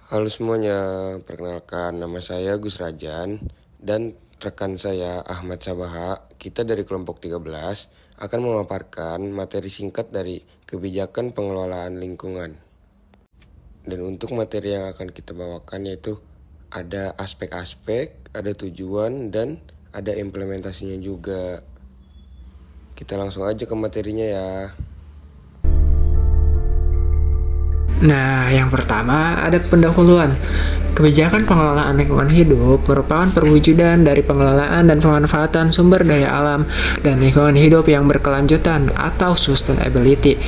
Halo semuanya, perkenalkan nama saya Gus Rajan dan rekan saya Ahmad Sabaha. Kita dari kelompok 13 akan memaparkan materi singkat dari kebijakan pengelolaan lingkungan. Dan untuk materi yang akan kita bawakan yaitu ada aspek-aspek, ada tujuan, dan ada implementasinya juga. Kita langsung aja ke materinya ya. Nah, yang pertama ada pendahuluan. Kebijakan pengelolaan lingkungan hidup merupakan perwujudan dari pengelolaan dan pemanfaatan sumber daya alam dan lingkungan hidup yang berkelanjutan atau sustainability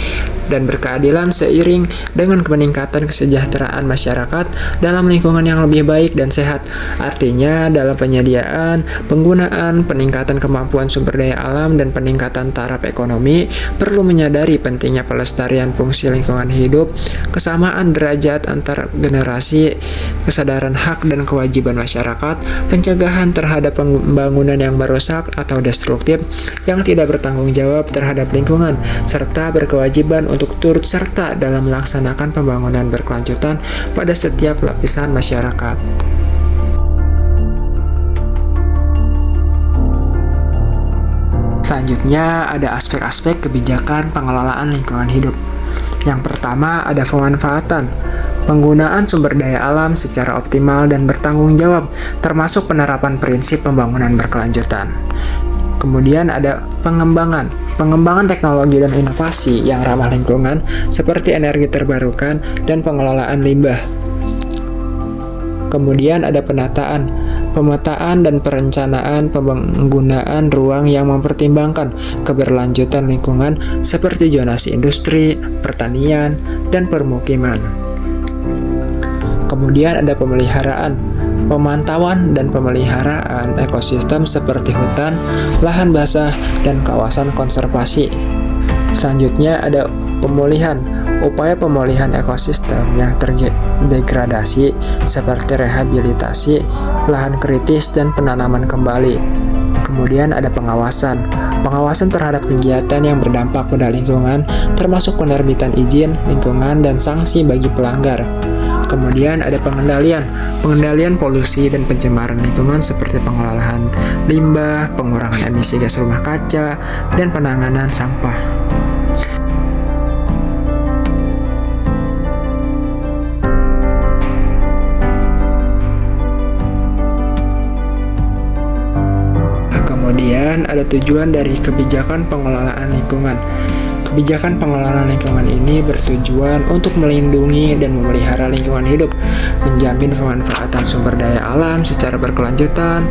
dan berkeadilan seiring dengan peningkatan kesejahteraan masyarakat dalam lingkungan yang lebih baik dan sehat. Artinya, dalam penyediaan, penggunaan, peningkatan kemampuan sumber daya alam dan peningkatan taraf ekonomi perlu menyadari pentingnya pelestarian fungsi lingkungan hidup, kesamaan derajat antar generasi, kesadaran hak dan kewajiban masyarakat, pencegahan terhadap pembangunan yang merusak atau destruktif yang tidak bertanggung jawab terhadap lingkungan, serta berkewajiban untuk turut serta dalam melaksanakan pembangunan berkelanjutan pada setiap lapisan masyarakat. Selanjutnya ada aspek-aspek kebijakan pengelolaan lingkungan hidup. Yang pertama ada pemanfaatan. Penggunaan sumber daya alam secara optimal dan bertanggung jawab, termasuk penerapan prinsip pembangunan berkelanjutan. Kemudian ada pengembangan. Pengembangan teknologi dan inovasi yang ramah lingkungan seperti energi terbarukan dan pengelolaan limbah. Kemudian ada pemetaan dan perencanaan penggunaan ruang yang mempertimbangkan keberlanjutan lingkungan seperti zonasi industri, pertanian, dan permukiman. Kemudian ada pemeliharaan, pemantauan dan pemeliharaan ekosistem seperti hutan, lahan basah, dan kawasan konservasi. Selanjutnya ada pemulihan, upaya pemulihan ekosistem yang terdegradasi seperti rehabilitasi, lahan kritis, dan penanaman kembali. Kemudian ada pengawasan terhadap kegiatan yang berdampak pada lingkungan, termasuk penerbitan izin lingkungan dan sanksi bagi pelanggar. Kemudian ada pengendalian polusi dan pencemaran lingkungan seperti pengelolaan limbah, pengurangan emisi gas rumah kaca, dan penanganan sampah. Kemudian ada tujuan dari kebijakan pengelolaan lingkungan. Kebijakan pengelolaan lingkungan ini bertujuan untuk melindungi dan memelihara lingkungan hidup, menjamin pemanfaatan sumber daya alam secara berkelanjutan,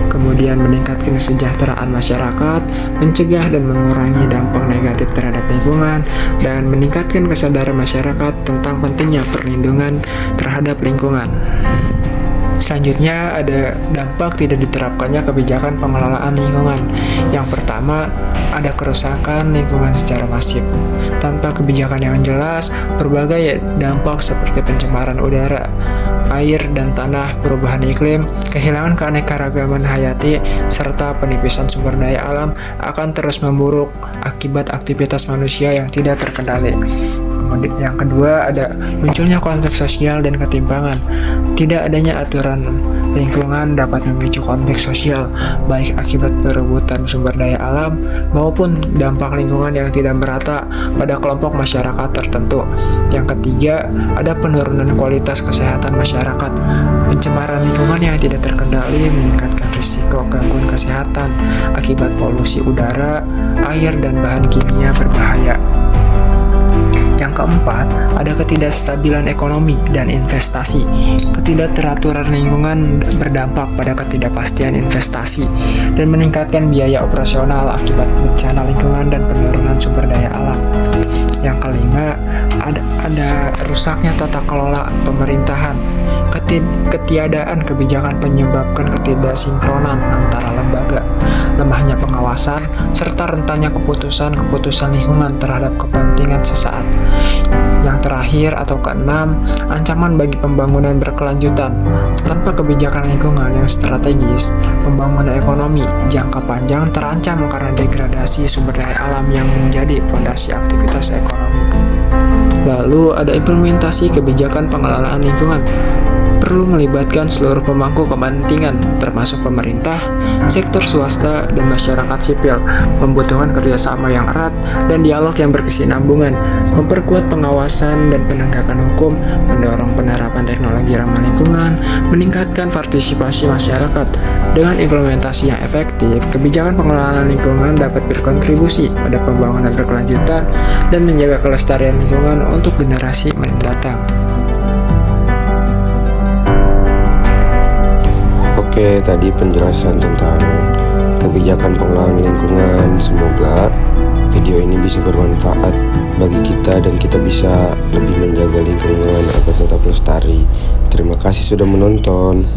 kemudian meningkatkan kesejahteraan masyarakat, mencegah dan mengurangi dampak negatif terhadap lingkungan, dan meningkatkan kesadaran masyarakat tentang pentingnya perlindungan terhadap lingkungan. Selanjutnya ada dampak tidak diterapkannya kebijakan pengelolaan lingkungan. Yang pertama, ada kerusakan lingkungan secara masif. Tanpa kebijakan yang jelas, berbagai dampak seperti pencemaran udara, air dan tanah, perubahan iklim, kehilangan keanekaragaman hayati, serta penipisan sumber daya alam akan terus memburuk akibat aktivitas manusia yang tidak terkendali. Yang kedua ada munculnya konflik sosial dan ketimpangan. Tidak adanya aturan lingkungan dapat memicu konflik sosial, baik akibat perebutan sumber daya alam maupun dampak lingkungan yang tidak merata pada kelompok masyarakat tertentu. Yang ketiga, ada penurunan kualitas kesehatan masyarakat. Pencemaran lingkungan yang tidak terkendali meningkatkan risiko gangguan kesehatan akibat polusi udara, air, dan bahan kimia berbahaya. Yang keempat, ada ketidakstabilan ekonomi dan investasi. Ketidakteraturan lingkungan berdampak pada ketidakpastian investasi dan meningkatkan biaya operasional akibat bencana lingkungan dan penurunan sumber daya alam. Yang kelima, ada rusaknya tata kelola pemerintahan. Ketiadaan kebijakan menyebabkan ketidaksinkronan antara lembaga, lemahnya pengawasan, serta rentannya keputusan lingkungan terhadap kepentingan sesaat. Yang terakhir atau keenam, ancaman bagi pembangunan berkelanjutan. Tanpa kebijakan lingkungan yang strategis, pembangunan ekonomi jangka panjang terancam karena degradasi sumber daya alam yang menjadi fondasi aktivitas ekonomi. Lalu ada implementasi kebijakan pengelolaan lingkungan. Perlu melibatkan seluruh pemangku kepentingan, termasuk pemerintah, sektor swasta, dan masyarakat sipil. Membutuhkan kerjasama yang erat dan dialog yang berkesinambungan, memperkuat pengawasan dan penegakan hukum, mendorong penerapan teknologi ramah lingkungan, meningkatkan partisipasi masyarakat. Dengan implementasi yang efektif, kebijakan pengelolaan lingkungan dapat berkontribusi pada pembangunan berkelanjutan dan menjaga kelestarian lingkungan untuk generasi mendatang. Oke, tadi penjelasan tentang kebijakan pengelolaan lingkungan. Semoga video ini bisa bermanfaat bagi kita dan kita bisa lebih menjaga lingkungan agar tetap lestari. Terima kasih sudah menonton.